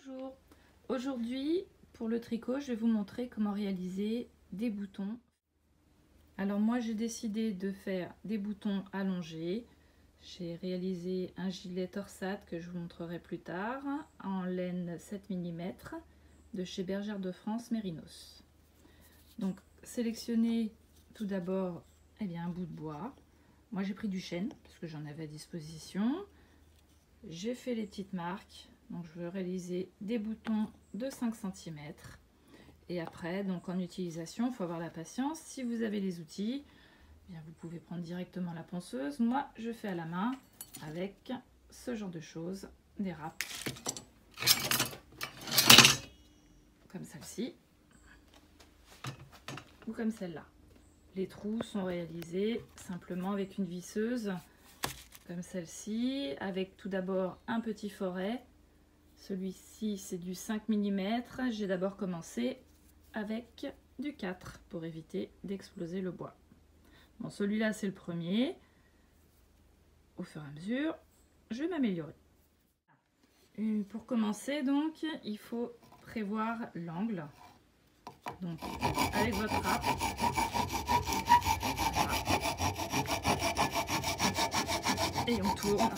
Bonjour, aujourd'hui pour le tricot je vais vous montrer comment réaliser des boutons. Alors moi j'ai décidé de faire des boutons allongés. J'ai réalisé un gilet torsade que je vous montrerai plus tard en laine 7 mm de chez Bergère de France Mérinos. Donc sélectionnez tout d'abord un bout de bois. Moi j'ai pris du chêne parce que j'en avais à disposition. J'ai fait les petites marques. Donc je veux réaliser des boutons de 5 cm. Et après, donc en utilisation, il faut avoir la patience. Si vous avez les outils, bien vous pouvez prendre directement la ponceuse. Moi, je fais à la main avec ce genre de choses, des râpes. Comme celle-ci. Ou comme celle-là. Les trous sont réalisés simplement avec une visseuse, comme celle-ci, avec tout d'abord un petit foret. Celui-ci, c'est du 5 mm. J'ai d'abord commencé avec du 4 pour éviter d'exploser le bois. Bon, celui-là, c'est le premier. Au fur et à mesure, je vais m'améliorer. Pour commencer, donc, il faut prévoir l'angle. Donc, avec votre râpe, et on tourne.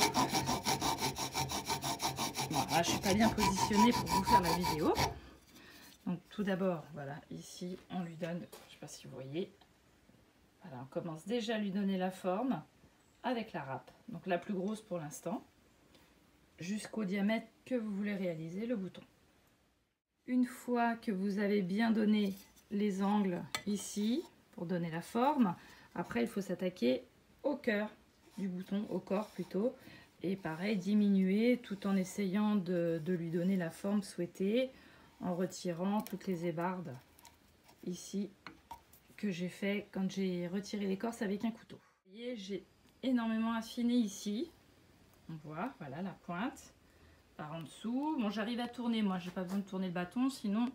Voilà, je suis pas bien positionnée pour vous faire la vidéo. Donc tout d'abord, voilà, ici on lui donne, je sais pas si vous voyez, voilà, on commence déjà à lui donner la forme avec la râpe, donc la plus grosse pour l'instant, jusqu'au diamètre que vous voulez réaliser le bouton. Une fois que vous avez bien donné les angles ici pour donner la forme, après il faut s'attaquer au cœur du bouton, au corps plutôt. Et pareil, diminuer tout en essayant de lui donner la forme souhaitée, en retirant toutes les ébardes ici que j'ai fait quand j'ai retiré l'écorce avec un couteau. Vous voyez, j'ai énormément affiné ici. On voit, voilà la pointe par en dessous. Bon, j'arrive à tourner, moi j'ai pas besoin de tourner le bâton, sinon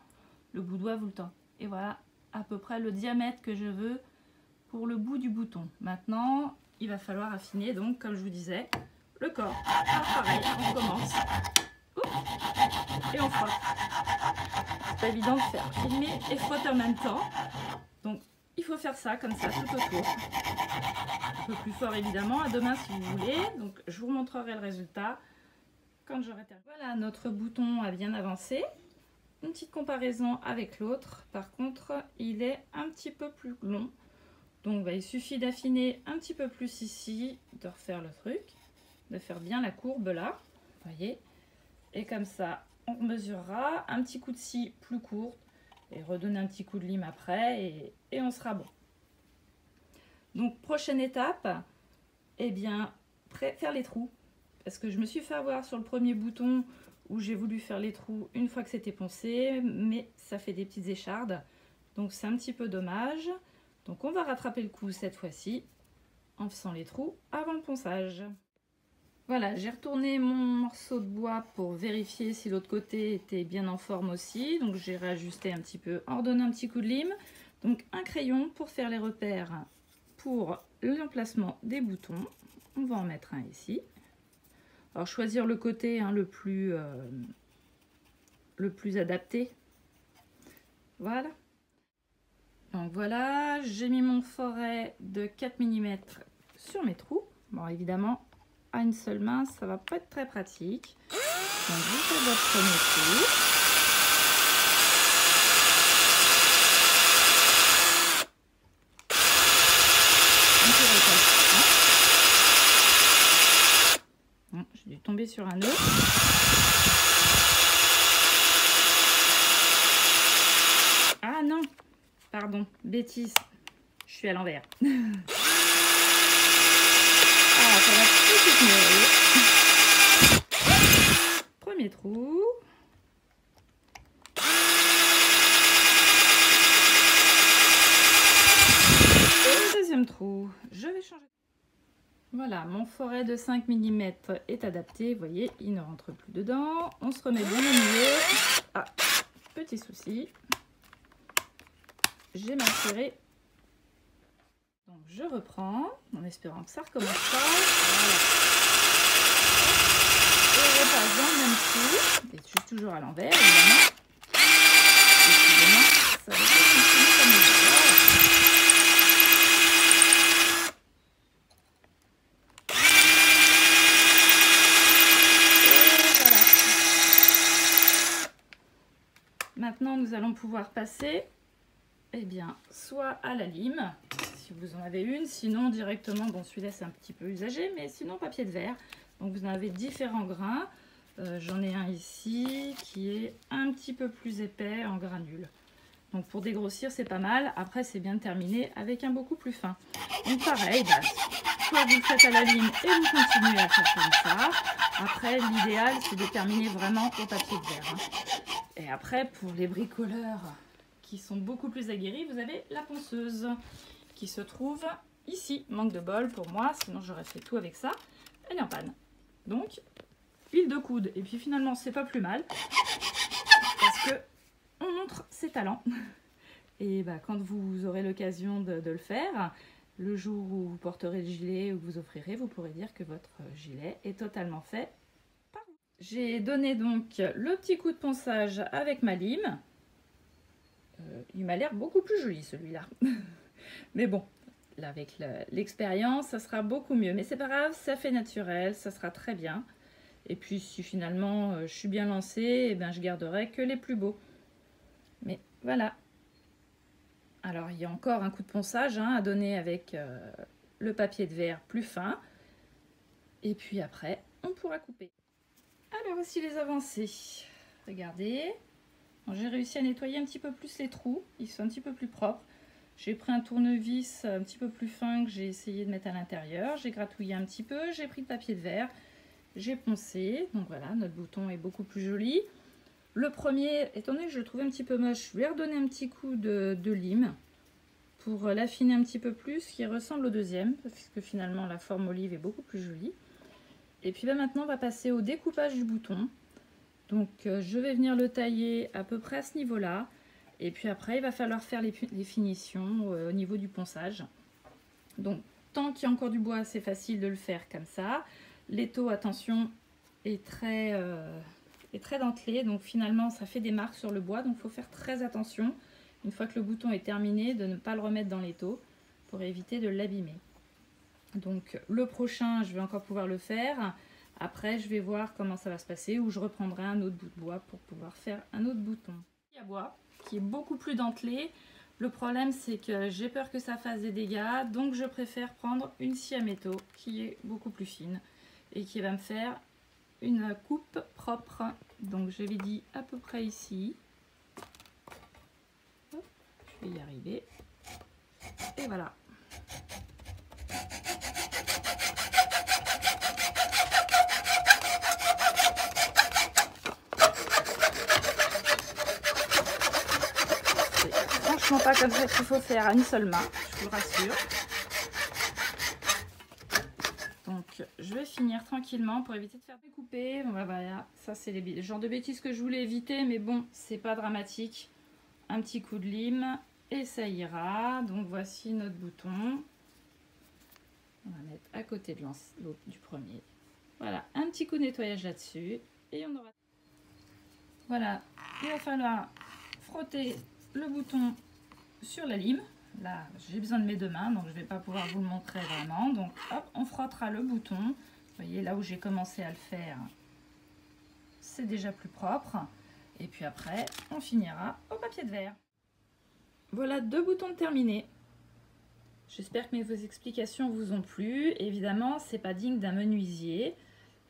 le bout doigt vous le tend. Et voilà à peu près le diamètre que je veux pour le bout du bouton. Maintenant, il va falloir affiner, donc comme je vous disais, le corps. Alors pareil, on commence. Oups, et on frotte. C'est pas évident de faire filmer et frotter en même temps. Donc il faut faire ça comme ça tout autour. Un peu plus fort évidemment, à demain si vous voulez. Donc je vous montrerai le résultat quand j'aurai terminé. Voilà, notre bouton a bien avancé. Une petite comparaison avec l'autre. Par contre, il est un petit peu plus long. Donc il suffit d'affiner un petit peu plus ici, de refaire le truc, de faire bien la courbe là, voyez, et comme ça on mesurera un petit coup de scie plus court et redonner un petit coup de lime après et on sera bon. Donc prochaine étape, faire les trous, parce que je me suis fait avoir sur le premier bouton où j'ai voulu faire les trous une fois que c'était poncé, mais ça fait des petites échardes, donc c'est un petit peu dommage. Donc on va rattraper le coup cette fois-ci en faisant les trous avant le ponçage. Voilà, j'ai retourné mon morceau de bois pour vérifier si l'autre côté était bien en forme aussi. Donc j'ai réajusté un petit peu en redonnant un petit coup de lime. Donc un crayon pour faire les repères pour l'emplacement des boutons. On va en mettre un ici. Alors choisir le côté le plus adapté. Voilà. Donc voilà, j'ai mis mon foret de 4 mm sur mes trous. Bon, évidemment, à une seule main, ça va pas être très pratique. Donc vous faites votre premier trou. Bon, j'ai dû tomber sur un nœud. Ah non! Pardon, bêtise, je suis à l'envers. Ah, ça va tout de suite mûrir. Premier trou. Et le deuxième trou. Je vais changer. Voilà, mon foret de 5 mm est adapté. Vous voyez, il ne rentre plus dedans. On se remet bien au milieu. Ah, petit souci. J'ai mal serré. Donc je reprends en espérant que ça recommence pas. Voilà. Et on repasse dans le même dessous, et juste toujours à l'envers, évidemment. Excusez-moi, ça va pas fonctionner comme il faut. Voilà. Maintenant, nous allons pouvoir passer, eh bien, soit à la lime, si vous en avez une, sinon directement, bon celui-là c'est un petit peu usagé, mais sinon papier de verre. Donc vous en avez différents grains. J'en ai un ici qui est un petit peu plus épais en granules. Donc pour dégrossir c'est pas mal. Après c'est bien de terminer avec un beaucoup plus fin. Donc pareil, bah, soit vous le faites à la lime et vous continuez à faire comme ça. Après l'idéal c'est de terminer vraiment au papier de verre. Et après pour les bricoleurs qui sont beaucoup plus aguerris, vous avez la ponceuse qui se trouve ici. Manque de bol pour moi, sinon j'aurais fait tout avec ça. Elle est en panne. Donc huile de coude, et puis finalement c'est pas plus mal parce que on montre ses talents. Et bah, quand vous aurez l'occasion de le faire, le jour où vous porterez le gilet ou que vous offrirez, vous pourrez dire que votre gilet est totalement fait par vous. J'ai donné donc le petit coup de ponçage avec ma lime. Il m'a l'air beaucoup plus joli celui-là. Mais bon, là avec l'expérience, ça sera beaucoup mieux. Mais c'est pas grave, ça fait naturel, ça sera très bien. Et puis si finalement je suis bien lancée, eh ben, je garderai que les plus beaux. Mais voilà. Alors il y a encore un coup de ponçage à donner avec le papier de verre plus fin. Et puis après, on pourra couper. Alors voici les avancées. Regardez. J'ai réussi à nettoyer un petit peu plus les trous. Ils sont un petit peu plus propres. J'ai pris un tournevis un petit peu plus fin que j'ai essayé de mettre à l'intérieur. J'ai gratouillé un petit peu. J'ai pris le papier de verre. J'ai poncé, donc voilà, notre bouton est beaucoup plus joli. Le premier, étant donné que je le trouvais un petit peu moche, je lui ai redonné un petit coup de lime pour l'affiner un petit peu plus, qui ressemble au deuxième, parce que finalement la forme olive est beaucoup plus jolie. Et puis là, maintenant, on va passer au découpage du bouton. Donc je vais venir le tailler à peu près à ce niveau-là. Et puis après, il va falloir faire les finitions au niveau du ponçage. Donc tant qu'il y a encore du bois, c'est facile de le faire comme ça. L'étau, attention, est très dentelé, donc finalement ça fait des marques sur le bois, donc il faut faire très attention, une fois que le bouton est terminé, de ne pas le remettre dans l'étau pour éviter de l'abîmer. Donc le prochain, je vais encore pouvoir le faire. Après, je vais voir comment ça va se passer, ou je reprendrai un autre bout de bois pour pouvoir faire un autre bouton. Il y a bois qui est beaucoup plus dentelé. Le problème, c'est que j'ai peur que ça fasse des dégâts, donc je préfère prendre une scie à métaux qui est beaucoup plus fine et qui va me faire une coupe propre. Donc je l'ai dit à peu près ici. Hop, je vais y arriver. Et voilà. C'est franchement pas comme ça qu'il faut faire à une seule main, je vous rassure. Donc je vais finir tranquillement pour éviter de faire découper. Bon, bah, voilà, ça c'est le genre de bêtises que je voulais éviter, mais bon, c'est pas dramatique. Un petit coup de lime et ça ira. Donc voici notre bouton. On va mettre à côté de l'autre du premier. Voilà, un petit coup de nettoyage là-dessus et on aura. Voilà, il va falloir frotter le bouton sur la lime. Là, j'ai besoin de mes deux mains, donc je ne vais pas pouvoir vous le montrer vraiment. Donc, hop, on frottera le bouton. Vous voyez, là où j'ai commencé à le faire, c'est déjà plus propre. Et puis après, on finira au papier de verre. Voilà, deux boutons terminés. J'espère que vos explications vous ont plu. Évidemment, c'est pas digne d'un menuisier.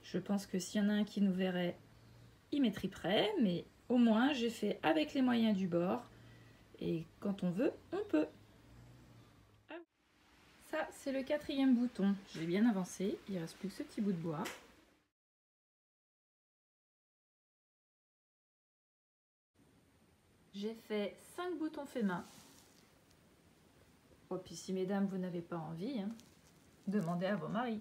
Je pense que s'il y en a un qui nous verrait, il m'étriperait. Mais au moins, j'ai fait avec les moyens du bord. Et quand on veut, on peut. Ça, c'est le quatrième bouton. J'ai bien avancé. Il ne reste plus que ce petit bout de bois. J'ai fait 5 boutons faits main. Oh, puis si mesdames, vous n'avez pas envie, demandez à vos maris.